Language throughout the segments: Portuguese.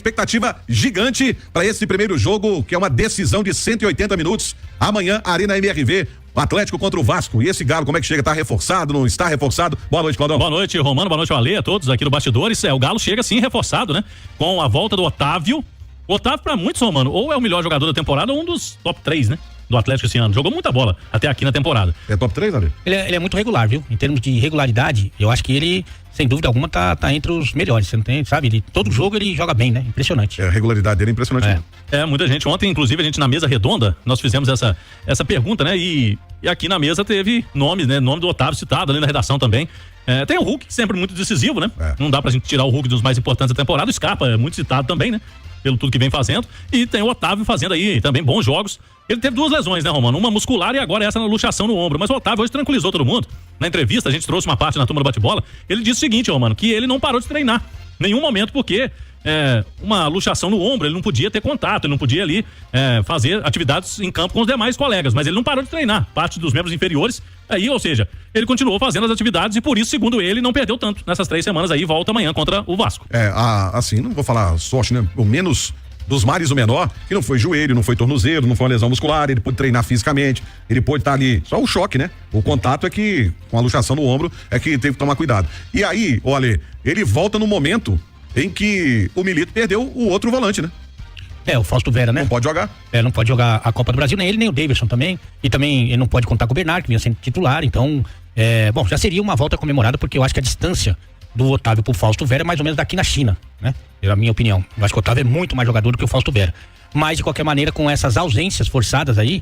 Expectativa gigante para esse primeiro jogo, que é uma decisão de 180 minutos. Amanhã, Arena MRV, o Atlético contra o Vasco. E esse Galo, como é que chega? Tá reforçado, não está reforçado? Boa noite, Claudão. Boa noite, Romano. Boa noite, Ale, a todos aqui do Bastidores. O Galo chega sim reforçado, né? Com a volta do Otávio. O Otávio, pra muitos, Romano, ou é o melhor jogador da temporada ou um dos top 3, né? Do Atlético esse ano. Jogou muita bola até aqui na temporada. É top 3, Ale? Ele é muito regular, viu? Em termos de regularidade, eu acho que ele, sem dúvida alguma, tá entre os melhores. Você não tem, sabe? Todo jogo ele joga bem, né? Impressionante. A regularidade dele é impressionante. Muita gente. Ontem, inclusive, a gente na mesa redonda, nós fizemos essa pergunta, né? E aqui na mesa teve nomes, né? Nome do Otávio citado ali na redação também. Tem o Hulk, sempre muito decisivo, né? Não dá pra gente tirar o Hulk dos mais importantes da temporada. O Scarpa é muito citado também, né? Pelo tudo que vem fazendo. E tem o Otávio fazendo aí também bons jogos. Ele teve 2 lesões, né, Romano? Uma muscular e agora essa na luxação no ombro. Mas o Otávio hoje tranquilizou todo mundo. Na entrevista, a gente trouxe uma parte na turma do bate-bola. Ele disse o seguinte, Romano, que ele não parou de treinar. Nenhum momento, porque uma luxação no ombro, ele não podia ter contato, ele não podia ali fazer atividades em campo com os demais colegas. Mas ele não parou de treinar. Parte dos membros inferiores. Ou seja, ele continuou fazendo as atividades e por isso, segundo ele, não perdeu tanto nessas 3 semanas aí. Volta amanhã contra o Vasco. Assim, não vou falar sorte, né? O menos dos males o menor, que não foi joelho, não foi tornozelo, não foi uma lesão muscular, ele pôde treinar fisicamente, ele pôde estar ali, só o choque, né? O contato é que, com a luxação no ombro, é que teve que tomar cuidado. E aí, olha, ele volta no momento em que o Milito perdeu o outro volante, né? O Fausto Vera, né? Não pode jogar. Não pode jogar a Copa do Brasil, nem ele, nem o Davidson também. E também ele não pode contar com o Bernardo, que vinha sendo titular. Então, já seria uma volta comemorada, porque eu acho que a distância do Otávio pro Fausto Vera é mais ou menos daqui na China, né? Na minha opinião. Eu acho que o Otávio é muito mais jogador do que o Fausto Vera. Mas, de qualquer maneira, com essas ausências forçadas aí,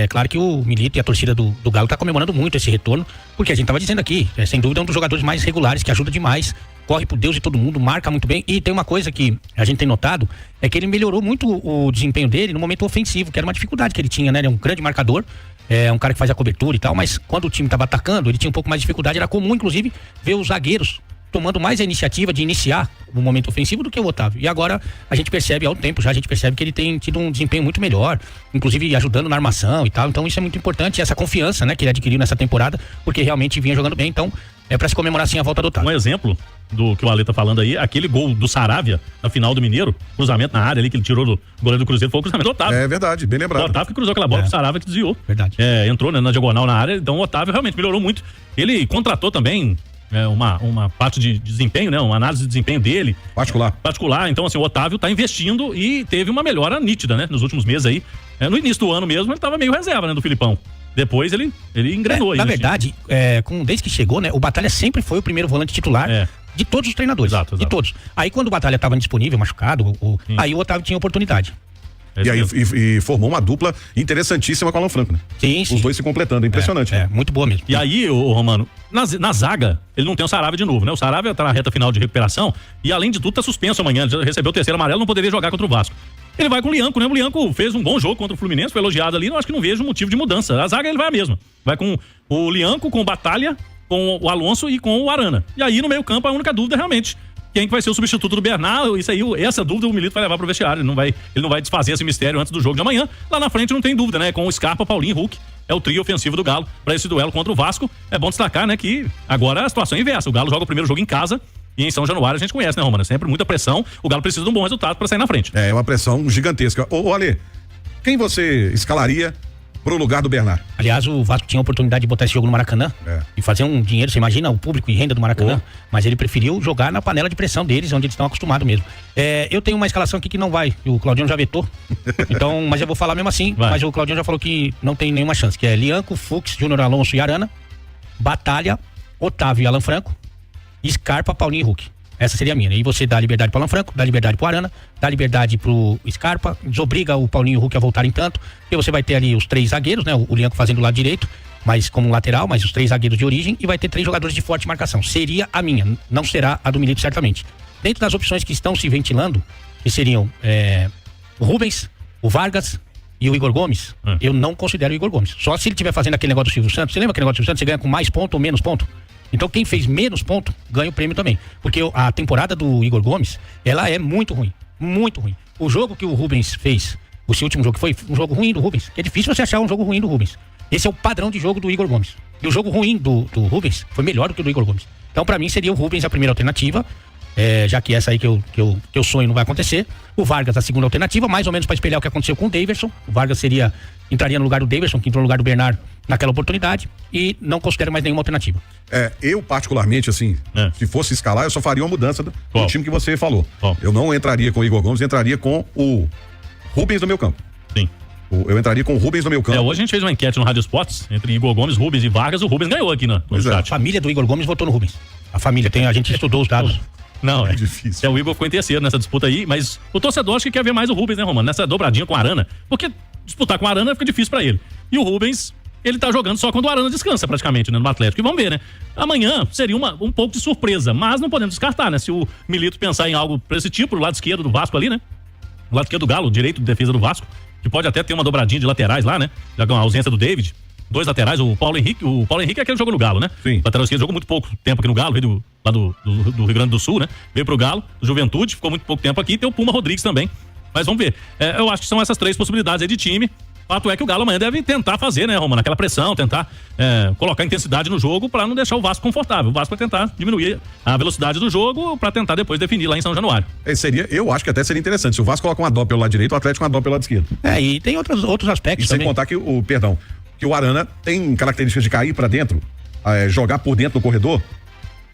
claro que o Milito e a torcida do Galo tá comemorando muito esse retorno, porque a gente tava dizendo aqui, sem dúvida é um dos jogadores mais regulares, que ajuda demais, corre por Deus e todo mundo, marca muito bem. E tem uma coisa que a gente tem notado, é que ele melhorou muito o desempenho dele no momento ofensivo, que era uma dificuldade que ele tinha, né? Ele é um grande marcador, um cara que faz a cobertura e tal, mas quando o time tava atacando, ele tinha um pouco mais de dificuldade. Era comum, inclusive, ver os zagueiros tomando mais a iniciativa de iniciar no momento ofensivo do que o Otávio. E agora a gente percebe, há um tempo já, a gente percebe que ele tem tido um desempenho muito melhor, inclusive ajudando na armação e tal. Então isso é muito importante, essa confiança, né, que ele adquiriu nessa temporada, porque realmente vinha jogando bem. Então é pra se comemorar sim a volta do Otávio. Um exemplo do que o Ale tá falando aí, aquele gol do Saravia na final do Mineiro, cruzamento na área ali que ele tirou do goleiro do Cruzeiro, foi o cruzamento do Otávio. É verdade, bem lembrado. O Otávio que cruzou aquela bola pro Saravia que desviou. Verdade. Entrou, né, na diagonal na área, então o Otávio realmente melhorou muito. Ele contratou também uma parte de desempenho, né? Uma análise de desempenho dele. Particular. Então, assim, o Otávio tá investindo e teve uma melhora nítida, né? Nos últimos meses aí. No início do ano mesmo, ele tava meio reserva, né? Do Filipão. Depois ele engrenou aí. Na verdade, desde que chegou, né? O Batalha sempre foi o primeiro volante titular de todos os treinadores. Exato. De todos. Aí quando o Batalha tava indisponível, machucado, aí o Otávio tinha oportunidade. E aí formou uma dupla interessantíssima com o Alan Franco, né? Sim. Os dois se completando, impressionante. Muito boa mesmo. E aí, o Romano, na zaga, ele não tem o Saravia de novo, né? O Saravia tá na reta final de recuperação e além de tudo tá suspenso amanhã, ele já recebeu o 3º amarelo, não poderia jogar contra o Vasco. Ele vai com o Lianco, né? O Lianco fez um bom jogo contra o Fluminense, foi elogiado ali, não acho que não vejo motivo de mudança. A zaga ele vai a mesma. Vai com o Lianco, com o Batalha, com o Alonso e com o Arana. E aí no meio campo a única dúvida realmente quem que vai ser o substituto do Bernardo. Isso aí, essa dúvida o Milito vai levar pro vestiário. Ele não vai desfazer esse mistério antes do jogo de amanhã. Lá na frente não tem dúvida, né? Com o Scarpa, Paulinho e Hulk. É o trio ofensivo do Galo para esse duelo contra o Vasco. É bom destacar, né? Que agora a situação é inversa. O Galo joga o primeiro jogo em casa e em São Januário a gente conhece, né, Romano? Sempre muita pressão. O Galo precisa de um bom resultado para sair na frente. É uma pressão gigantesca. Ô Ale, quem você escalaria pro lugar do Bernardo? Aliás, o Vasco tinha a oportunidade de botar esse jogo no Maracanã e fazer um dinheiro, você imagina o público e renda do Maracanã, mas ele preferiu jogar na panela de pressão deles, onde eles estão acostumados mesmo. Eu tenho uma escalação aqui que não vai, o Claudinho já vetou, então, mas eu vou falar mesmo assim, mas o Claudinho já falou que não tem nenhuma chance, que é Lianco, Fux, Júnior Alonso e Arana, Batalha, Otávio e Alan Franco, Scarpa, Paulinho e Hulk. Essa seria a minha. E você dá liberdade pro Alan Franco, dá liberdade pro Arana, dá liberdade pro Scarpa, desobriga o Paulinho e o Hulk a voltarem tanto, e você vai ter ali os 3 zagueiros, né? O Lianco fazendo o lado direito, mas como lateral, mas os 3 zagueiros de origem, e vai ter 3 jogadores de forte marcação. Seria a minha, não será a do Milito certamente. Dentro das opções que estão se ventilando, que seriam o Rubens, o Vargas e o Igor Gomes, eu não considero o Igor Gomes. Só se ele estiver fazendo aquele negócio do Silvio Santos. Você lembra aquele negócio do Silvio Santos? Você ganha com mais ponto ou menos ponto? Então quem fez menos ponto ganha o prêmio também. Porque a temporada do Igor Gomes, ela é muito ruim. Muito ruim. O jogo que o Rubens fez, esse último jogo que foi um jogo ruim do Rubens. É difícil você achar um jogo ruim do Rubens. Esse é o padrão de jogo do Igor Gomes. E o jogo ruim do Rubens foi melhor do que o do Igor Gomes. Então pra mim seria o Rubens a primeira alternativa. já que essa aí que eu sonho não vai acontecer. O Vargas, a segunda alternativa, mais ou menos para espelhar o que aconteceu com o Daverson. O Vargas entraria no lugar do Daverson, que entrou no lugar do Bernard naquela oportunidade, e não considero mais nenhuma alternativa. Eu particularmente, assim, se fosse escalar, eu só faria uma mudança do time que você falou. Eu não entraria com o Igor Gomes, entraria com o Rubens no meu campo. Sim. Eu entraria com o Rubens no meu campo. Hoje a gente fez uma enquete no Rádio Esportes entre Igor Gomes, Rubens e Vargas. O Rubens ganhou aqui no chat. A família do Igor Gomes votou no Rubens. A família, a gente estudou os dados. Não, é difícil. O Igor ficou em terceiro nessa disputa aí, mas o torcedor acho que quer ver mais o Rubens, né, Romano? Nessa dobradinha com o Arana, porque disputar com o Arana fica difícil pra ele. E o Rubens, ele tá jogando só quando o Arana descansa praticamente, né, no Atlético. E vamos ver, né? Amanhã seria um pouco de surpresa, mas não podemos descartar, né? Se o Milito pensar em algo pra esse tipo, do lado esquerdo do Vasco ali, né? Do lado esquerdo do Galo, direito de defesa do Vasco, que pode até ter uma dobradinha de laterais lá, né? Já com a ausência do David. 2 laterais, o Paulo Henrique é aquele que jogou no Galo, né? Sim. Lateral esquerdo jogou muito pouco tempo aqui no Galo, veio lá do Rio Grande do Sul, né? Veio pro Galo, Juventude, ficou muito pouco tempo aqui, e tem o Puma Rodrigues também. Mas vamos ver. Eu acho que são essas 3 possibilidades aí de time. Fato é que o Galo amanhã deve tentar fazer, né, Romano? Aquela pressão, tentar colocar intensidade no jogo pra não deixar o Vasco confortável. O Vasco vai tentar diminuir a velocidade do jogo pra tentar depois definir lá em São Januário. Eu acho que até seria interessante. Se o Vasco coloca uma dó pelo lado direito, o Atlético uma dó pelo lado esquerdo. E tem outros aspectos também. E sem contar que que o Arana tem características de cair pra dentro, jogar por dentro do corredor.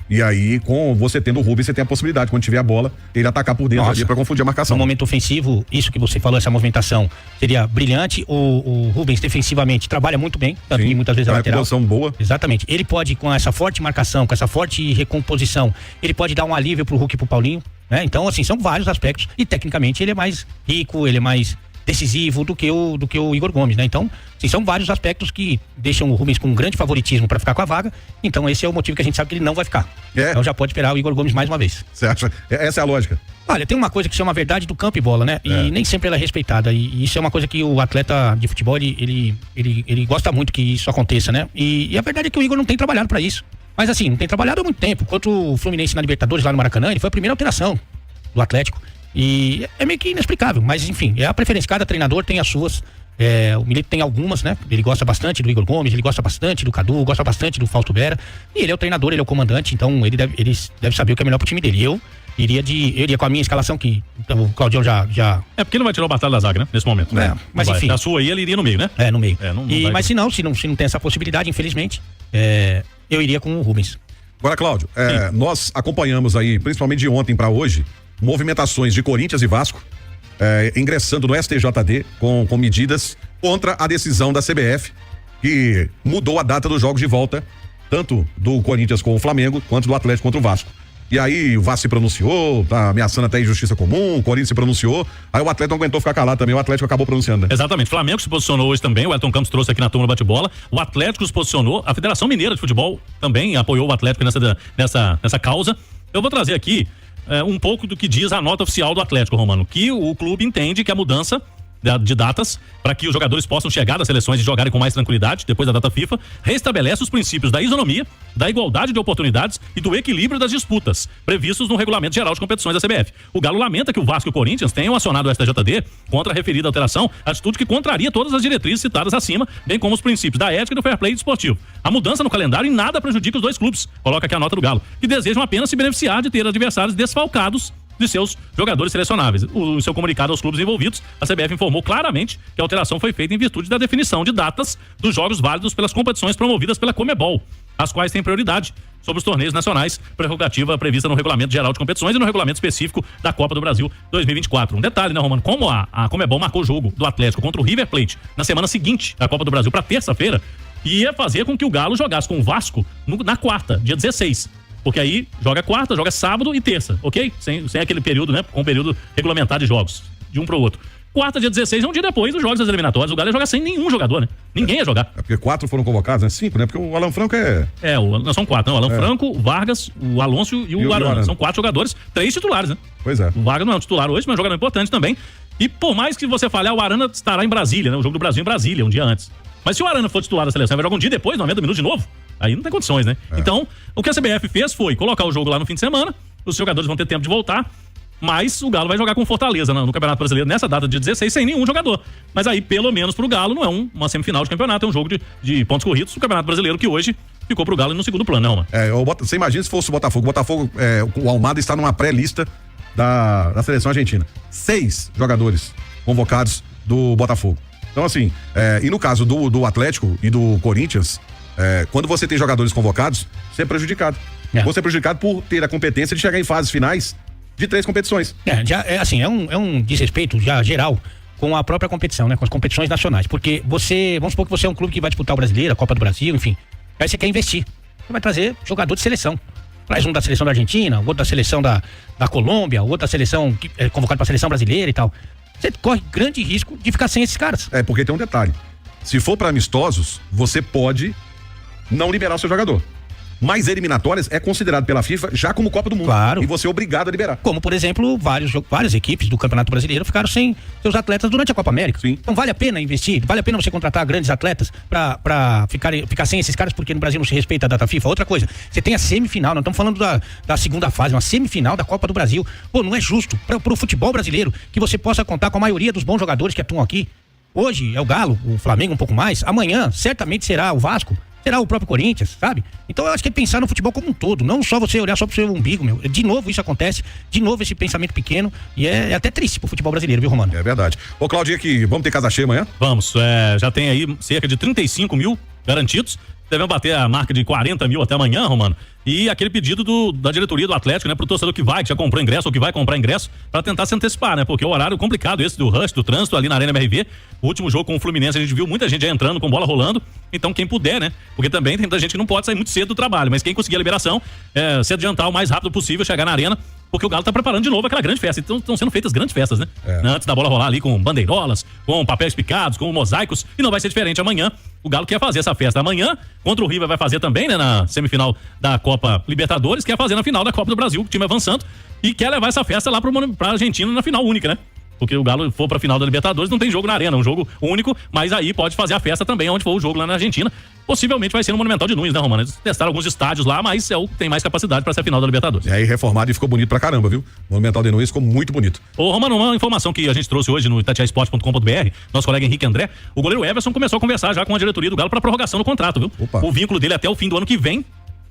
E aí, com você tendo o Rubens, você tem a possibilidade, quando tiver a bola, ele atacar por dentro ali pra confundir a marcação. No momento ofensivo, isso que você falou, essa movimentação seria brilhante. O Rubens, defensivamente, trabalha muito bem, tanto que muitas vezes é lateral. Posição boa. Exatamente. Ele pode, com essa forte marcação, com essa forte recomposição, ele pode dar um alívio pro Hulk e pro Paulinho, né? Então, assim, são vários aspectos. E, tecnicamente, ele é mais rico, ele é mais decisivo do que o Igor Gomes, né? Então, assim, são vários aspectos que deixam o Rubens com um grande favoritismo para ficar com a vaga. Então, esse é o motivo que a gente sabe que ele não vai ficar. Então, já pode esperar o Igor Gomes mais uma vez. Você acha? Essa é a lógica? Olha, tem uma coisa que chama verdade do campo e bola, né? E nem sempre ela é respeitada. E isso é uma coisa que o atleta de futebol, ele gosta muito que isso aconteça, né? E a verdade é que o Igor não tem trabalhado para isso. Mas, assim, não tem trabalhado há muito tempo. Enquanto o Fluminense na Libertadores, lá no Maracanã, ele foi a primeira alteração do Atlético. E é meio que inexplicável, mas enfim, é a preferência. Cada treinador tem as suas. O Milito tem algumas, né? Ele gosta bastante do Igor Gomes, ele gosta bastante do Cadu, gosta bastante do Fausto Vera. E ele é o treinador, ele é o comandante, então ele deve saber o que é melhor pro time dele. Eu iria com a minha escalação, que então, o Claudião já. Porque ele não vai tirar o Batalha da Zaga, né? Nesse momento. Mas enfim. A sua aí, ele iria no meio, né? No meio. Mas se não tem essa possibilidade, infelizmente, eu iria com o Rubens. Agora, Cláudio, nós acompanhamos aí, principalmente de ontem pra hoje, movimentações de Corinthians e Vasco ingressando no STJD com medidas contra a decisão da CBF, que mudou a data dos jogos de volta, tanto do Corinthians com o Flamengo, quanto do Atlético contra o Vasco. E aí o Vasco se pronunciou, tá ameaçando até injustiça comum, o Corinthians se pronunciou, aí o Atlético não aguentou ficar calado também, o Atlético acabou pronunciando. Né? Exatamente, o Flamengo se posicionou hoje também, o Elton Campos trouxe aqui na turma do bate-bola, o Atlético se posicionou, a Federação Mineira de Futebol também apoiou o Atlético nessa causa. Eu vou trazer aqui um pouco do que diz a nota oficial do Atlético, Romano, que o clube entende que a mudança de datas para que os jogadores possam chegar às seleções e jogarem com mais tranquilidade depois da data FIFA, restabelece os princípios da isonomia, da igualdade de oportunidades e do equilíbrio das disputas previstos no Regulamento Geral de Competições da CBF. O Galo lamenta que o Vasco e o Corinthians tenham acionado o STJD contra a referida alteração, atitude que contraria todas as diretrizes citadas acima, bem como os princípios da ética e do fair play desportivo. A mudança no calendário em nada prejudica os dois clubes, coloca aqui a nota do Galo, que desejam apenas se beneficiar de ter adversários desfalcados de seus jogadores selecionáveis. Em seu comunicado aos clubes envolvidos, a CBF informou claramente que a alteração foi feita em virtude da definição de datas dos jogos válidos pelas competições promovidas pela Comebol, as quais têm prioridade sobre os torneios nacionais, prerrogativa prevista no Regulamento Geral de Competições e no Regulamento Específico da Copa do Brasil 2024. Um detalhe, né, Romano? Como a Comebol marcou o jogo do Atlético contra o River Plate na semana seguinte da Copa do Brasil para terça-feira, ia fazer com que o Galo jogasse com o Vasco na quarta, dia 16. Porque aí joga quarta, joga sábado e terça, ok? Sem aquele período, né? Com o período regulamentar de jogos, de um pro outro. Quarta, dia 16, é um dia depois dos jogos das eliminatórias. O Galo ia jogar sem nenhum jogador, né? Ninguém ia jogar. Porque 4 foram convocados, né? 5, né? Porque o Alan Franco não são 4, não. O Alan Franco, o Vargas, o Alonso e o Arana. São 4 jogadores, 3 titulares, né? Pois é. O Vargas não é um titular hoje, mas é um jogador importante também. E por mais que você fale, o Arana estará em Brasília, né? O jogo do Brasil em Brasília, um dia antes. Mas se o Arana for titular da seleção, vai jogar um dia depois, 90 minutos de novo? Aí não tem condições, né? Então, o que a CBF fez foi colocar o jogo lá no fim de semana, os jogadores vão ter tempo de voltar, mas o Galo vai jogar com Fortaleza no Campeonato Brasileiro nessa data de 16 sem nenhum jogador. Mas aí, pelo menos pro Galo, não é uma semifinal de campeonato, é um jogo de pontos corridos do Campeonato Brasileiro, que hoje ficou pro Galo no segundo plano, não, mano. Você imagina se fosse o Botafogo. O Botafogo, o Almada está numa pré-lista da seleção argentina. 6 jogadores convocados do Botafogo. Então, assim, e no caso do Atlético e do Corinthians, quando você tem jogadores convocados, você é prejudicado. Você é prejudicado por ter a competência de chegar em fases finais de 3 competições. É um desrespeito já geral com a própria competição, né? Com as competições nacionais. Porque vamos supor que você é um clube que vai disputar o Brasileiro, a Copa do Brasil, enfim. Aí você quer investir. Você vai trazer jogador de seleção. Traz um da seleção da Argentina, outro da seleção da Colômbia, outro da seleção convocado para a seleção brasileira e tal. Você corre grande risco de ficar sem esses caras. Porque tem um detalhe. Se for para amistosos, você pode não liberar o seu jogador. Mas eliminatórias é considerado pela FIFA já como Copa do Mundo. Claro. E você é obrigado a liberar. Como, por exemplo, várias equipes do Campeonato Brasileiro ficaram sem seus atletas durante a Copa América. Sim. Então vale a pena investir, vale a pena você contratar grandes atletas pra ficar sem esses caras, porque no Brasil não se respeita a data FIFA. Outra coisa, você tem a semifinal, nós estamos falando da segunda fase, uma semifinal da Copa do Brasil. Pô, não é justo pro futebol brasileiro que você possa contar com a maioria dos bons jogadores que atuam aqui. Hoje é o Galo, o Flamengo um pouco mais, amanhã certamente será o Vasco, será o próprio Corinthians, sabe? Então eu acho que é pensar no futebol como um todo, não só você olhar só pro seu umbigo, meu. De novo isso acontece, de novo esse pensamento pequeno, e é até triste pro futebol brasileiro, viu, Romano? É verdade. Ô, Claudinho, aqui, vamos ter casa cheia amanhã? Vamos, já tem aí cerca de 35 mil garantidos. Devemos bater a marca de 40 mil até amanhã, Romano. E aquele pedido da diretoria do Atlético, né, pro torcedor que já comprou ingresso ou que vai comprar ingresso, pra tentar se antecipar, né? Porque o horário complicado esse do rush, do trânsito ali na Arena MRV. O último jogo com o Fluminense, a gente viu muita gente já entrando com bola rolando. Então, quem puder, né? Porque também tem muita gente que não pode sair muito cedo do trabalho, mas quem conseguir a liberação, se adiantar o mais rápido possível, chegar na arena, porque o Galo tá preparando de novo aquela grande festa. Então, estão sendo feitas grandes festas, né? Antes da bola rolar ali com bandeirolas, com papéis picados, com mosaicos, e não vai ser diferente amanhã. O Galo quer fazer essa festa amanhã, contra o River vai fazer também, né? Na semifinal da Copa Libertadores, quer fazer na final da Copa do Brasil, o time avançando, e quer levar essa festa lá pra Argentina na final única, né? Porque o Galo for pra final da Libertadores, não tem jogo na arena, é um jogo único, mas aí pode fazer a festa também, onde for o jogo lá na Argentina. Possivelmente vai ser no Monumental de Nunes, né, Romano? Eles testaram alguns estádios lá, mas é o que tem mais capacidade pra ser a final da Libertadores. E aí, reformado e ficou bonito pra caramba, viu? O Monumental de Nunes ficou muito bonito. Ô, Romano, uma informação que a gente trouxe hoje no itatiaesporte.com.br, nosso colega Henrique André, o goleiro Everson começou a conversar já com a diretoria do Galo pra prorrogação do contrato, viu? Opa. O vínculo dele até o fim do ano que vem,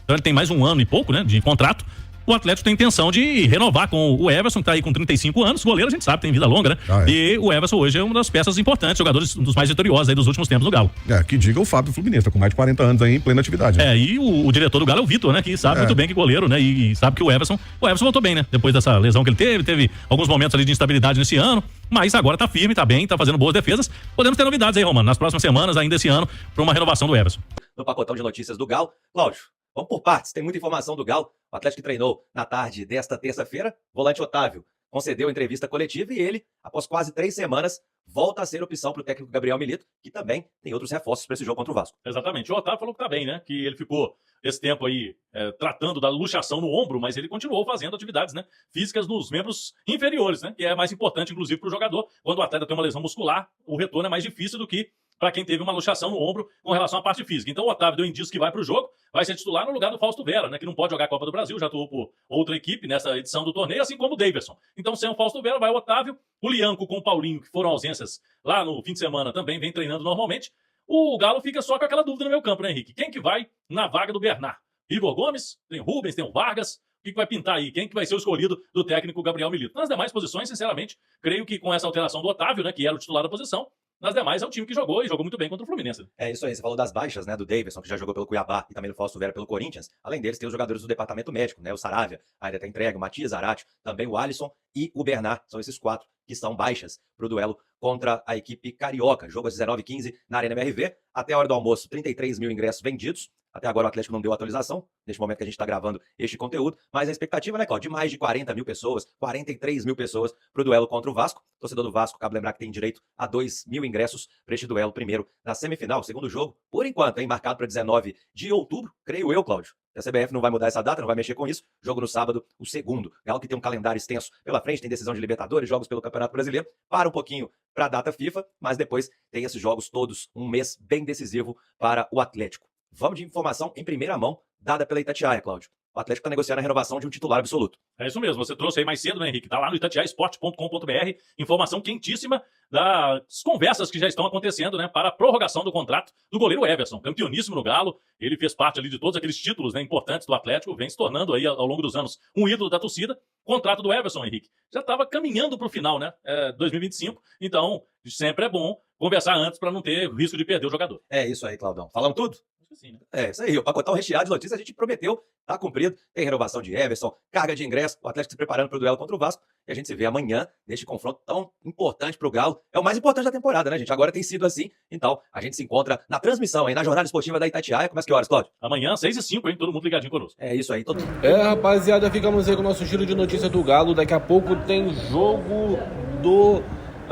então ele tem mais um ano e pouco, né, de contrato. O Atlético tem intenção de renovar com o Everson, que tá aí com 35 anos. O goleiro, a gente sabe, tem vida longa, né? E o Everson hoje é uma das peças importantes, jogadores dos mais vitoriosos aí dos últimos tempos do Galo. Que diga o Fábio Fluminense, tá com mais de 40 anos aí em plena atividade. Né? E o diretor do Galo é o Vitor, né? Que sabe muito bem que goleiro, né? E sabe que o Everson voltou bem, né? Depois dessa lesão que ele teve alguns momentos ali de instabilidade nesse ano, mas agora tá firme, tá bem, tá fazendo boas defesas. Podemos ter novidades aí, Romano, nas próximas semanas, ainda esse ano, pra uma renovação do Everson. No pacotão de notícias do Galo, Cláudio, vamos por partes, tem muita informação do Galo. O Atlético treinou na tarde desta terça-feira. Volante Otávio concedeu entrevista coletiva e ele, após quase 3 semanas, volta a ser opção para o técnico Gabriel Milito, que também tem outros reforços para esse jogo contra o Vasco. Exatamente. O Otávio falou que tá bem, né? Que ele ficou esse tempo aí tratando da luxação no ombro, mas ele continuou fazendo atividades, né, físicas nos membros inferiores, né? Que é mais importante, inclusive, para o jogador. Quando o atleta tem uma lesão muscular, o retorno é mais difícil do que para quem teve uma luxação no ombro com relação à parte física. Então o Otávio deu indício que vai para o jogo, vai ser titular no lugar do Fausto Vera, né, que não pode jogar a Copa do Brasil, já atuou por outra equipe nessa edição do torneio, assim como o Daverson. Então sem o Fausto Vera vai o Otávio, o Lianco com o Paulinho, que foram ausências lá no fim de semana, também vem treinando normalmente. O Galo fica só com aquela dúvida no meio campo, né, Henrique? Quem que vai na vaga do Bernard? Igor Gomes, tem o Rubens, tem o Vargas. O que vai pintar aí? Quem que vai ser o escolhido do técnico Gabriel Milito? Nas demais posições, sinceramente, creio que com essa alteração do Otávio, né, que era o titular da posição, nas demais é o time que jogou e jogou muito bem contra o Fluminense. É isso aí, você falou das baixas, né, do Daverson, que já jogou pelo Cuiabá, e também do Fausto Vera pelo Corinthians. Além deles, tem os jogadores do departamento médico, né, o Saravia, ainda tá entregue, o Matias Zarate, também o Alisson e o Bernard. São esses 4 que são baixas pro duelo contra a equipe carioca. Jogo às 19h15 na Arena MRV. Até a hora do almoço, 33 mil ingressos vendidos. Até agora o Atlético não deu atualização, neste momento que a gente está gravando este conteúdo, mas a expectativa, né, Cláudio, de mais de 40 mil pessoas, 43 mil pessoas para o duelo contra o Vasco. O torcedor do Vasco, cabe lembrar que tem direito a 2 mil ingressos para este duelo, primeiro na semifinal, segundo jogo, por enquanto, marcado para 19 de outubro, creio eu, Cláudio. A CBF não vai mudar essa data, não vai mexer com isso. Jogo no sábado, o segundo. Galo que tem um calendário extenso pela frente, tem decisão de Libertadores, jogos pelo Campeonato Brasileiro. Para um pouquinho para a data FIFA, mas depois tem esses jogos todos, um mês bem decisivo para o Atlético. Vamos de informação em primeira mão, dada pela Itatiaia, Cláudio. o Atlético está negociando a renovação de um titular absoluto. É isso mesmo, você trouxe aí mais cedo, né, Henrique? Tá lá no itatiaesporte.com.br, informação quentíssima das conversas que já estão acontecendo, né, para a prorrogação do contrato do goleiro Everson, campeoníssimo no Galo. Ele fez parte ali de todos aqueles títulos, né, importantes do Atlético, vem se tornando aí ao longo dos anos um ídolo da torcida. Contrato do Everson, Henrique, já estava caminhando para o final, né, 2025, então sempre é bom conversar antes para não ter risco de perder o jogador. É isso aí, Claudão. Falamos tudo? Sim, né? É isso aí, o pacotão recheado de notícias a gente prometeu, tá cumprido. Tem renovação de Everson, carga de ingresso, o Atlético se preparando para o duelo contra o Vasco. E a gente se vê amanhã neste confronto tão importante para o Galo. É o mais importante da temporada, né, gente? Agora tem sido assim. Então, a gente se encontra na transmissão aí, na jornada esportiva da Itatiaia. Começa que horas, Cláudio? Amanhã, 6h05, hein? Todo mundo ligadinho conosco. É isso aí. Todo... Rapaziada, ficamos aí com o nosso giro de notícias do Galo. Daqui a pouco tem jogo do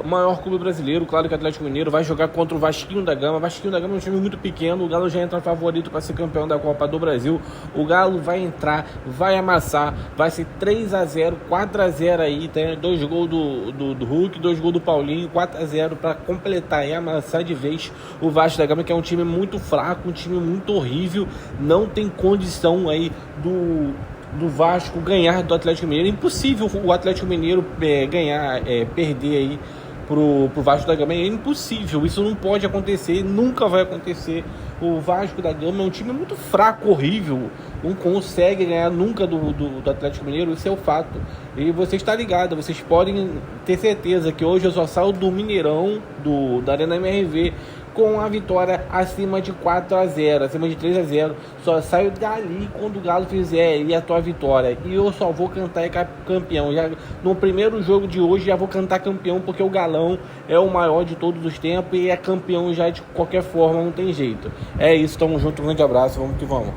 maior clube brasileiro. Claro que o Atlético Mineiro vai jogar contra o Vasquinho da Gama. Vasquinho da Gama é um time muito pequeno. O Galo já entra favorito para ser campeão da Copa do Brasil. O Galo vai entrar, vai amassar. Vai ser 3-0, 4-0 aí. Tem 2 gols do Hulk, 2 gols do Paulinho, 4-0 para completar e amassar de vez o Vasco da Gama, que é um time muito fraco, um time muito horrível. Não tem condição aí do Vasco ganhar do Atlético Mineiro. É impossível o Atlético Mineiro perder aí pro Vasco da Gama. É impossível, isso não pode acontecer, nunca vai acontecer. O Vasco da Gama é um time muito fraco, horrível, não consegue ganhar nunca do Atlético Mineiro, isso é o fato. E você está ligado, vocês podem ter certeza que hoje eu só saio do Mineirão, da Arena MRV, com a vitória acima de 4-0, acima de 3-0. Só saio dali quando o Galo fizer a tua vitória. E eu só vou cantar campeão. Já, no primeiro jogo de hoje já vou cantar campeão, porque o Galão é o maior de todos os tempos e é campeão já de qualquer forma, não tem jeito. É isso, tamo junto, um grande abraço, vamos que vamos.